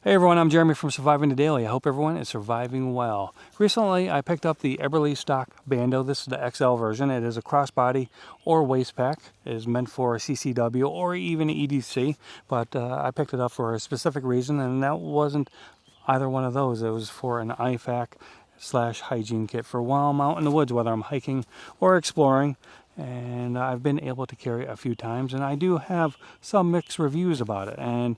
Hey everyone, I'm Jeremy from Surviving the Daily. I hope everyone is surviving well. Recently, I picked up the Eberlestock Bando. This is the XL version. It is a crossbody or waist pack. It is meant for CCW or even EDC, but I picked it up for a specific reason, and that wasn't either one of those. It was for an IFAK / hygiene kit for while I'm out in the woods, whether I'm hiking or exploring. And I've been able to carry it a few times, and I do have some mixed reviews about it. And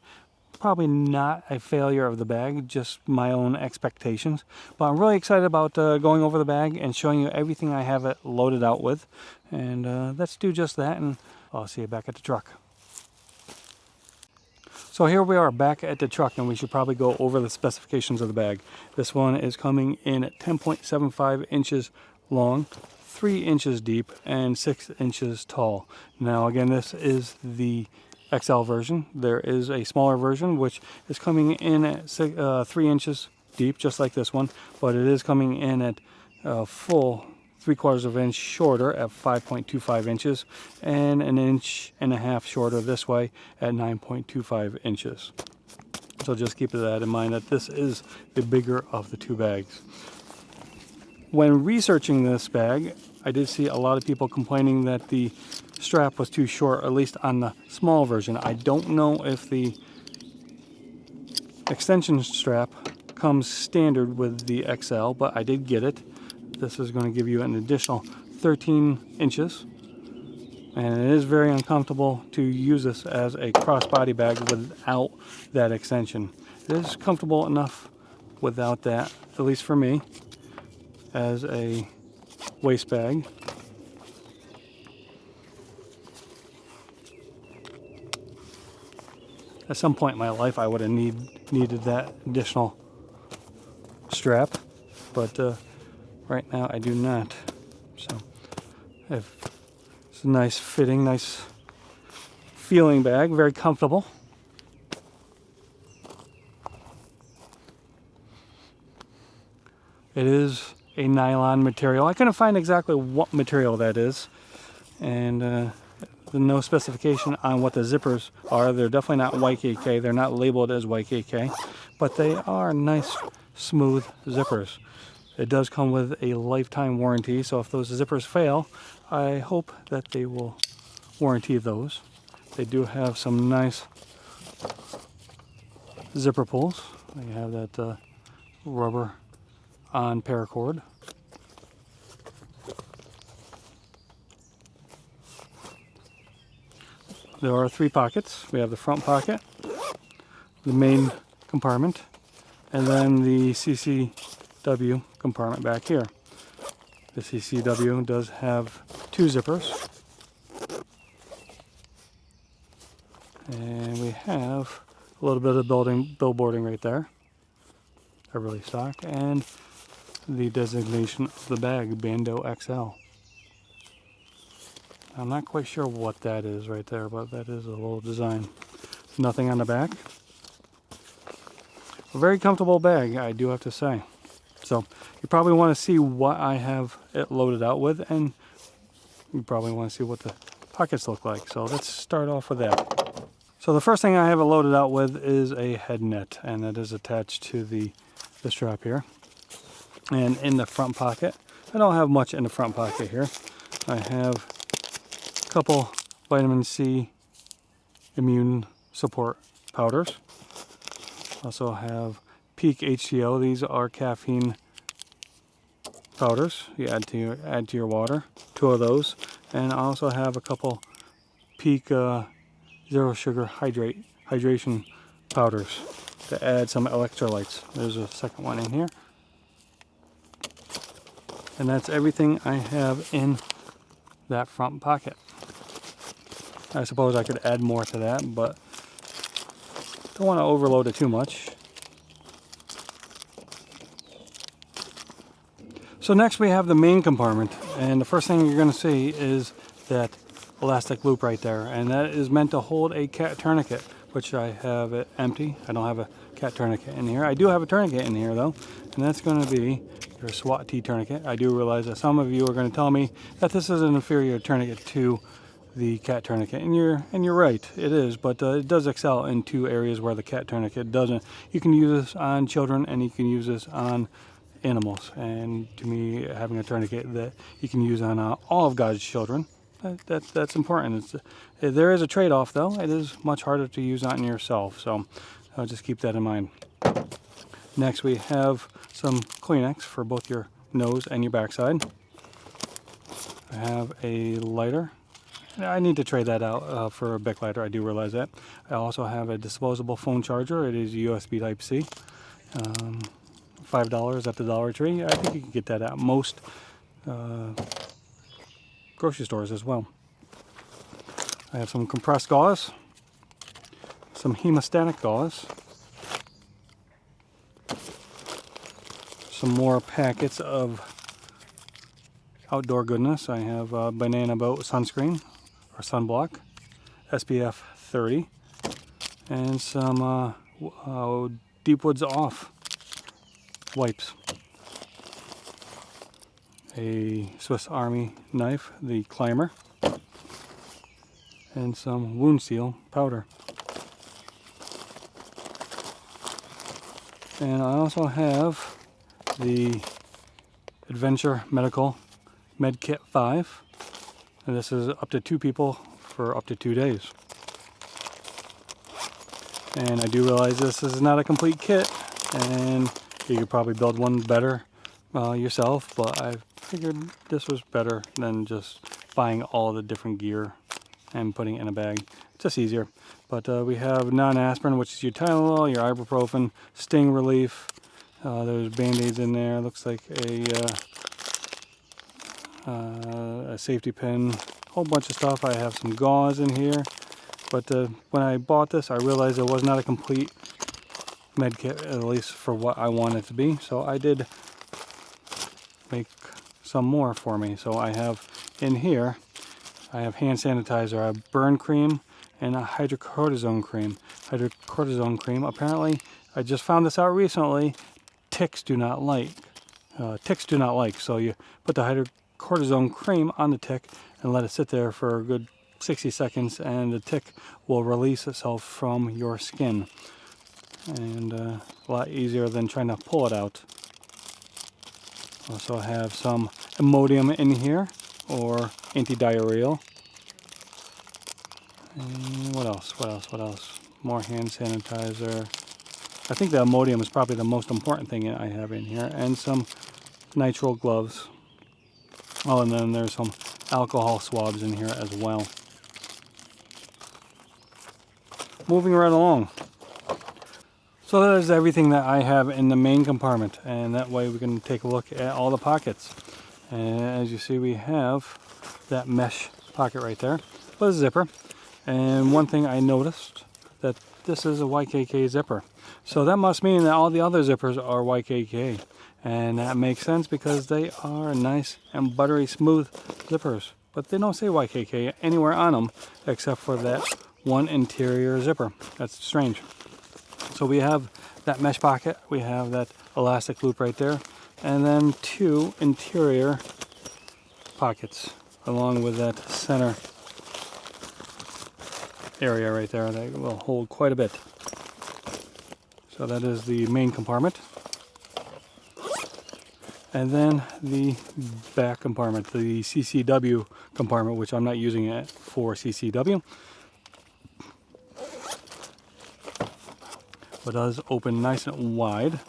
probably not a failure of the bag, just my own expectations. But I'm really excited about going over the bag and showing you everything I have it loaded out with. And let's do just that, and I'll see you back at the truck. So here we are back at the truck, and we should probably go over the specifications of the bag. This one is coming in at 10.75 inches long, 3 inches deep, and 6 inches tall. Now again, this is the XL version. There is a smaller version which is coming in at 3 inches deep, just like this one, but it is coming in at full 3/4 of an inch shorter at 5.25 inches and 1.5 inches shorter this way at 9.25 inches. So just keep that in mind, that this is the bigger of the two bags. When researching this bag, I did see a lot of people complaining that the strap was too short, at least on the small version. I don't know if the extension strap comes standard with the XL, but I did get it. This is going to give you an additional 13 inches, and it is very uncomfortable to use this as a crossbody bag without that extension. It is comfortable enough without that, at least for me, as a waist bag. At some point in my life, I would have needed that additional strap, but right now I do not. So it's a nice fitting, nice feeling bag, very comfortable. It is a nylon material. I couldn't find exactly what material that is, and no specification on what the zippers are. They're definitely not YKK. They're not labeled as YKK, but they are nice, smooth zippers. It does come with a lifetime warranty, so if those zippers fail, I hope that they will warranty those. They do have some nice zipper pulls. They have that rubber on paracord. There are 3 pockets. We have the front pocket, the main compartment, and then the CCW compartment back here. The CCW does have 2 zippers, and we have a little bit of billboarding right there, Eberlestock, and the designation of the bag, Bando XL. I'm not quite sure what that is right there, but that is a little design. Nothing on the back. A very comfortable bag, I do have to say. So you probably want to see what I have it loaded out with, and you probably want to see what the pockets look like. So let's start off with that. So the first thing I have it loaded out with is a head net, and that is attached to the strap here. And in the front pocket, I don't have much in the front pocket here. I have couple vitamin C immune support powders. Also have Peak HTO. These are caffeine powders. You add to your water. 2 of those, and I also have a couple Peak zero sugar hydration powders to add some electrolytes. There's a second one in here, and that's everything I have in that front pocket. I suppose I could add more to that, but don't want to overload it too much. So next we have the main compartment, and the first thing you're going to see is that elastic loop right there, and that is meant to hold a cat tourniquet, which I have it empty. I don't have a cat tourniquet in here. I do have a tourniquet in here though, and that's going to be your SWAT T tourniquet. I do realize that some of you are going to tell me that this is an inferior tourniquet to the cat tourniquet, and you're right, it is, but it does excel in two areas where the cat tourniquet doesn't. You can use this on children, and you can use this on animals, and to me, having a tourniquet that you can use on all of God's children, that's important. There is a trade-off, though. It is much harder to use on yourself, so just keep that in mind. Next, we have some Kleenex for both your nose and your backside. I have a lighter. I need to trade that out for a Bic lighter, I do realize that. I also have a disposable phone charger. It is USB Type-C. $5 at the Dollar Tree. I think you can get that at most grocery stores as well. I have some compressed gauze, some hemostatic gauze, some more packets of outdoor goodness. I have Banana Boat sunscreen or sunblock, SPF 30, and some Deep Woods Off wipes. A Swiss Army knife, the Climber, and some wound seal powder. And I also have the Adventure Medical Med Kit 5, and this is up to 2 people for up to 2 days. And I do realize this is not a complete kit, and you could probably build one better yourself, but I figured this was better than just buying all the different gear and putting it in a bag. It's just easier. But we have non-aspirin, which is your Tylenol, your ibuprofen, sting relief. There's Band-Aids in there. Looks like a safety pin, a whole bunch of stuff. I have some gauze in here. But when I bought this, I realized it was not a complete med kit, at least for what I want it to be. So I did make some more for me. So I have in here, I have hand sanitizer, a burn cream, and a hydrocortisone cream. Hydrocortisone cream, apparently, I just found this out recently, ticks do not like. So you put the hydrocortisone cream on the tick and let it sit there for a good 60 seconds, and the tick will release itself from your skin. And a lot easier than trying to pull it out. Also have some Imodium in here, or anti-diarrheal. And what else? More hand sanitizer. I think the Imodium is probably the most important thing I have in here. And some nitrile gloves. Oh, and then there's some alcohol swabs in here as well. Moving right along. So that is everything that I have in the main compartment, and that way we can take a look at all the pockets. And as you see, we have that mesh pocket right there with a zipper. And one thing I noticed, that this is a YKK zipper. So that must mean that all the other zippers are YKK. And that makes sense because they are nice and buttery smooth zippers. But they don't say YKK anywhere on them except for that one interior zipper. That's strange. So we have that mesh pocket, we have that elastic loop right there, and then 2 interior pockets along with that center area right there that will hold quite a bit. So that is the main compartment. And then the back compartment, the CCW compartment, which I'm not using it for CCW. But does open nice and wide.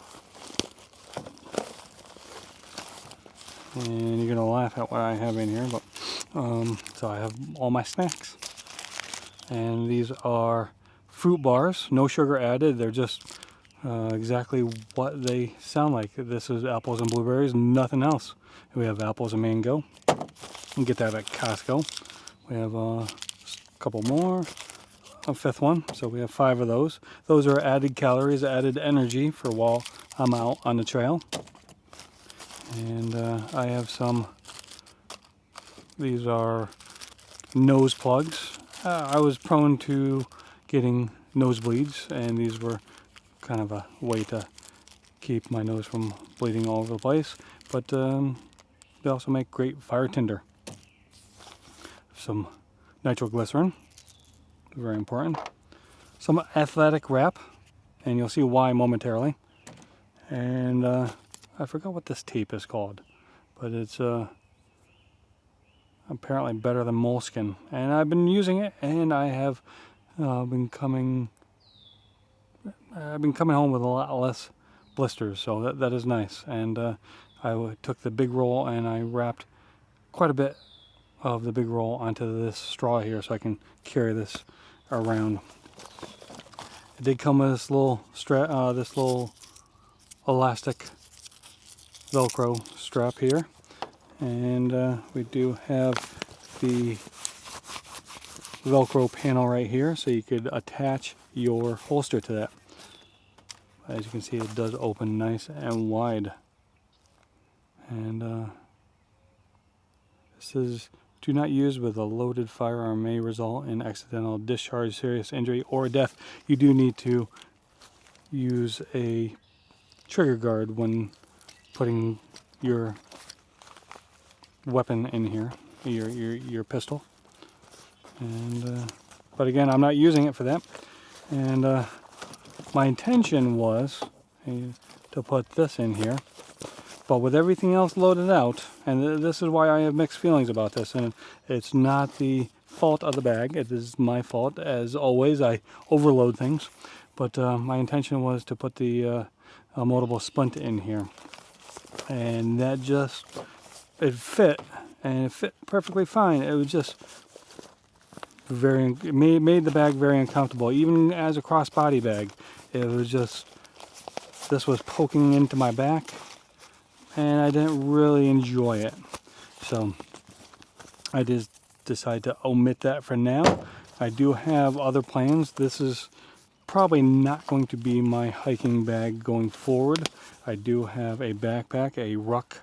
And you're gonna laugh at what I have in here, but so I have all my snacks. And these are fruit bars, no sugar added. They're just exactly what they sound like. This is apples and blueberries, nothing else. We have apples and mango. You can get that at Costco. We have a couple more. A 5th one, so we have 5 of those. Those are added calories, added energy for while I'm out on the trail. And I have some, these are nose plugs. I was prone to getting nosebleeds, and these were kind of a way to keep my nose from bleeding all over the place. But they also make great fire tinder. Some nitroglycerin, very important. Some athletic wrap, and you'll see why momentarily. And I forgot what this tape is called, but it's apparently better than moleskin. And I've been using it, and I have been coming home with a lot less blisters, so that is nice. And I took the big roll and I wrapped quite a bit of the big roll onto this straw here, so I can carry this around. It did come with this little strap, this little elastic Velcro strap here, and we do have the Velcro panel right here, so you could attach your holster to that. As you can see, it does open nice and wide. And this is, do not use with a loaded firearm, may result in accidental discharge, serious injury, or death. You do need to use a trigger guard when putting your weapon in here, your pistol. And but again, I'm not using it for that. And my intention was to put this in here, but with everything else loaded out, and this is why I have mixed feelings about this, and it's not the fault of the bag, it is my fault. As always, I overload things, but my intention was to put the moldable splint in here, and that just, it fit, and it fit perfectly fine. It was just it made the bag very uncomfortable. Even as a crossbody bag, it was just, this was poking into my back, and I didn't really enjoy it. So I just decided to omit that for now. I do have other plans. This is probably not going to be my hiking bag going forward. I do have a backpack, a rucking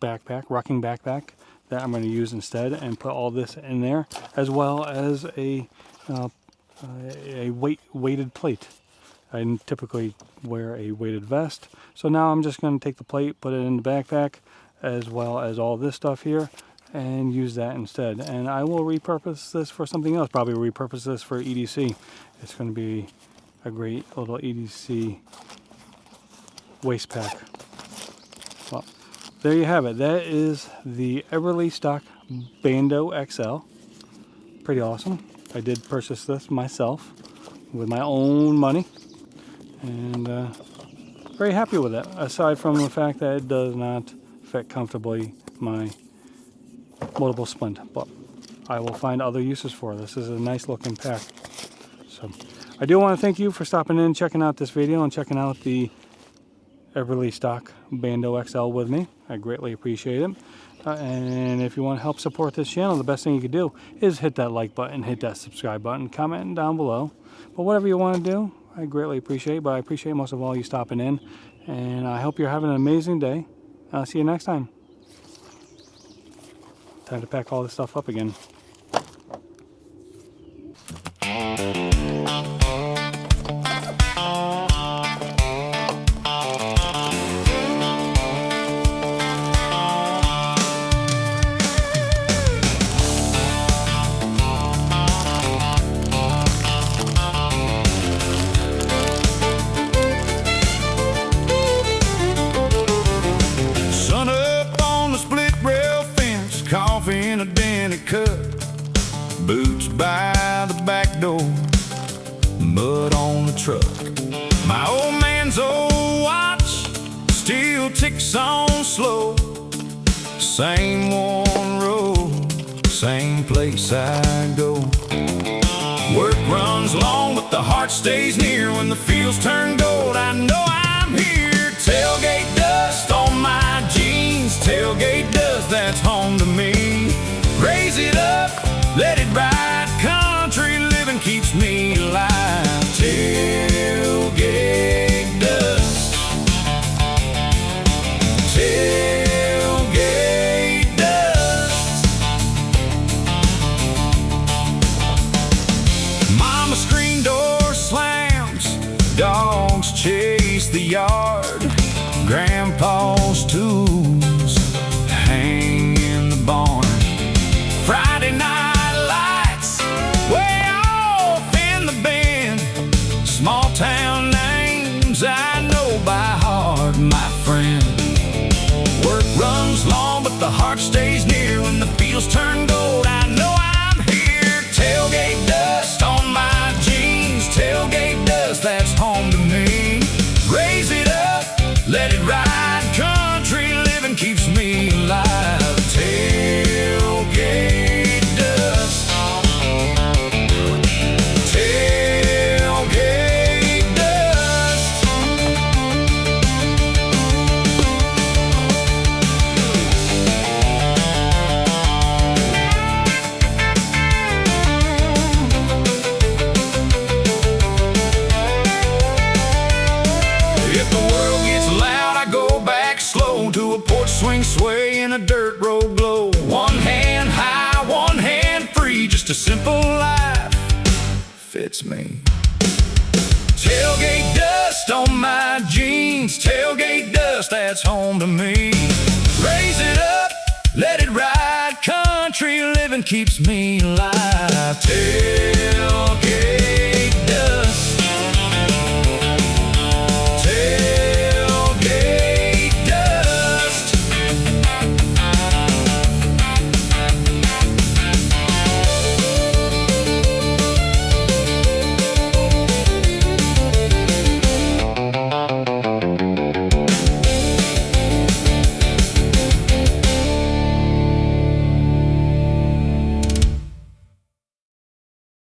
backpack that I'm going to use instead, and put all this in there, as well as a weighted plate. I typically wear a weighted vest, so now I'm just going to take the plate, put it in the backpack, as well as all this stuff here, and use that instead. And I will repurpose this for something else, probably repurpose this for EDC. It's going to be a great little EDC waist pack. Well, there you have it. That is the Eberlestock Bando XL. Pretty awesome. I did purchase this myself with my own money, and very happy with it, aside from the fact that it does not fit comfortably my moldable splint, but I will find other uses for it. This is a nice looking pack. So I do want to thank you for stopping in, checking out this video, and checking out the Eberlestock Bando XL with me. I greatly appreciate it. And if you want to help support this channel, the best thing you can do is hit that like button, hit that subscribe button, comment down below. But whatever you want to do, I greatly appreciate. But I appreciate most of all you stopping in. And I hope you're having an amazing day. I'll see you next time. Time to pack all this stuff up again. In a Denny cup, boots by the back door, mud on the truck. My old man's old watch still ticks on slow. Same one road, same place I go. Work runs long, but the heart stays near. When the fields turn gold, I know I'm here. Tailgate dust on my jeans, tailgate dust, that's home to me. Raise it up, let it ride, country living keeps me alive. Tailgate dust, tailgate dust. Mama's screen door slams, dogs chase the yard. Grandpa's tools hang in the barn. Friday night lights wheels turn gold, I know I'm here. Tailgate dust on my jeans, tailgate dust, that's home to me. Raise it up, let it ride, country living keeps me alive. Tailgate dust, tailgate dust. If the world gets loud, I go back slow to a porch swing sway in a dirt road glow. One hand high, one hand free, just a simple life fits me. Tailgate dust on my jeans, tailgate dust, that's home to me. Raise it up, let it ride, country living keeps me alive.